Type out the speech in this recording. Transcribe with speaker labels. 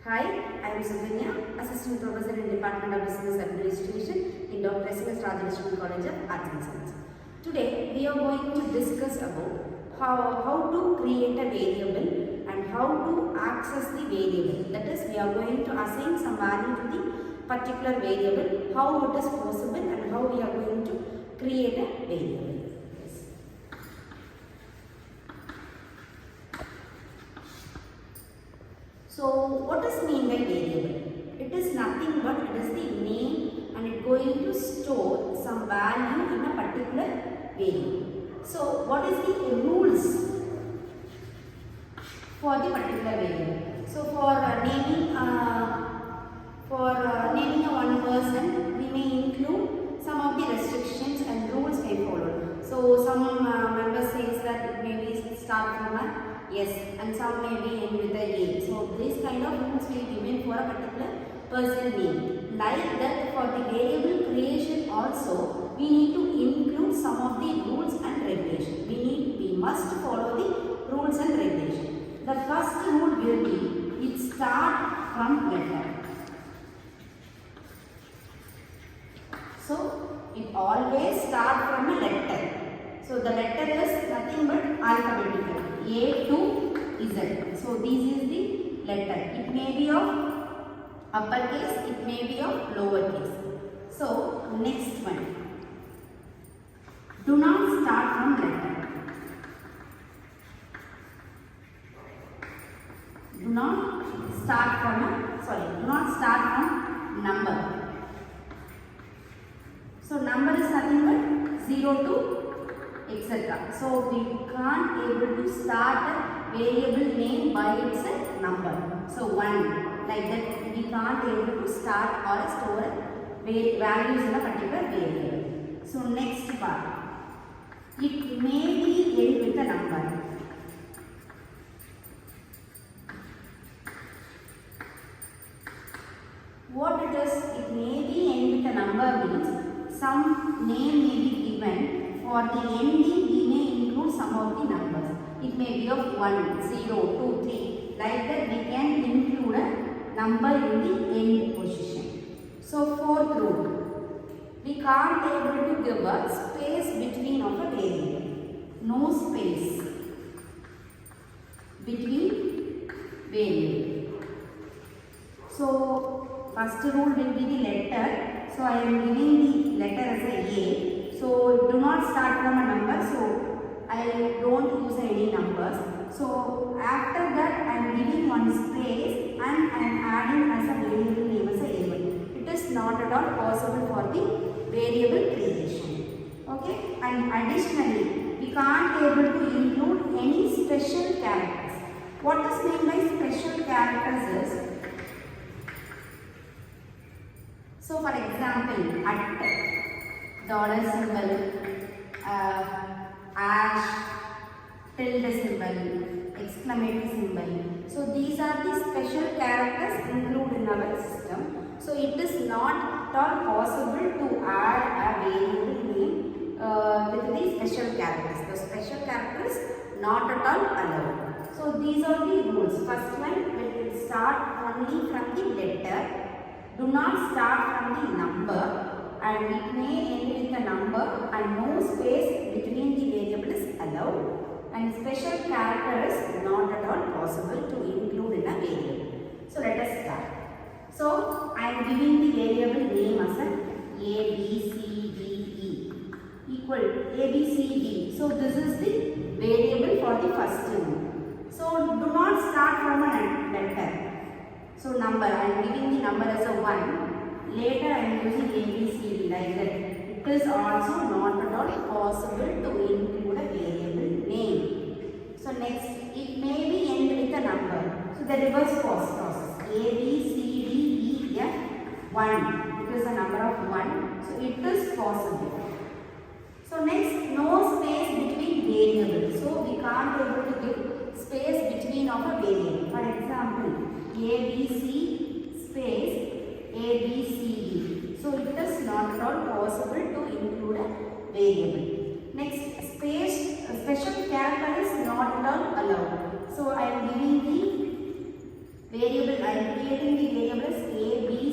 Speaker 1: Hi, I am Suganya, Assistant Professor in Department of Business Administration in Dr. SNS College of Arts and Science. Today, we are going to discuss about how to create a variable and how to access the variable. That is, we are going to assign some value to the particular variable, how it is possible and how we are going to create a variable. So, what does mean by variable? It is nothing but it is the name and it is going to store some value in a particular variable. So, what is the rules for the particular variable? So, for naming a one person, we may include some of the restrictions and rules may follow. So, some member says that it may be start from a yes, and some may be end with a A. So, this kind of rules will be given for a particular person name. Like that, for the variable creation also, we need to include some of the rules and regulations. We must follow the rules and regulations. The first rule will be, it start from letter. So, it always start from a letter. So, the letter is nothing but alphabetical. A to Z. So, this is the letter. It may be of uppercase, it may be of lowercase. So, next one. Do not start from letter. Do not start from number. So, number is nothing but 0 to etc. So, we can't able to start a variable name by its number. So, 1 like that we can't able to start or store values in a particular variable. So, next part. It may be end with a number. What it is, it may be end with a number means some name may be given. For the ending, we may include some of the numbers. It may be of 1, 0, 2, 3. Like that, we can include a number in the end position. So, fourth rule. We can't able to give a space between of a variable. No space between variable. So, first rule will be the letter. So, I am giving the letter as a A. So, do not start from a number. So, I don't use any numbers. So, after that I am giving one space and I am adding as a variable name as a A1. It is not at all possible for the variable creation. Okay. And additionally, we can't able to include any special characters. What is meant by special characters is, so for example, at dollar symbol, ash, tilde symbol, exclamatory symbol. So these are the special characters included in our system. So it is not at all possible to add a variable name with the special characters. The special characters not at all allowed. So these are the rules. First one, will start only from the letter. Do not start from the number. And it may end with a number and no space between the variable is allowed, and special character is not at all possible to include in a variable. So let us start. So I am giving the variable name as A, B, C, D, E equal A, B, C, D. So this is the variable for the first one. So do not start from a letter. So number, I am giving the number as a 1. Later I am using A, B, C, D like that. It is also not at all possible to include a variable name. So next, it may be end with a number. So the reverse process. A, B, C, D, E, F, 1. It is a number of 1. So it is possible. So next, no space between variables. So we can't able to give space between of a variable. For example, A, B, C space A, B, C, D. So, it is not at all possible to include a variable. Next, special character is not at all allowed. So, I am giving the Variable, I am creating the variables a, b,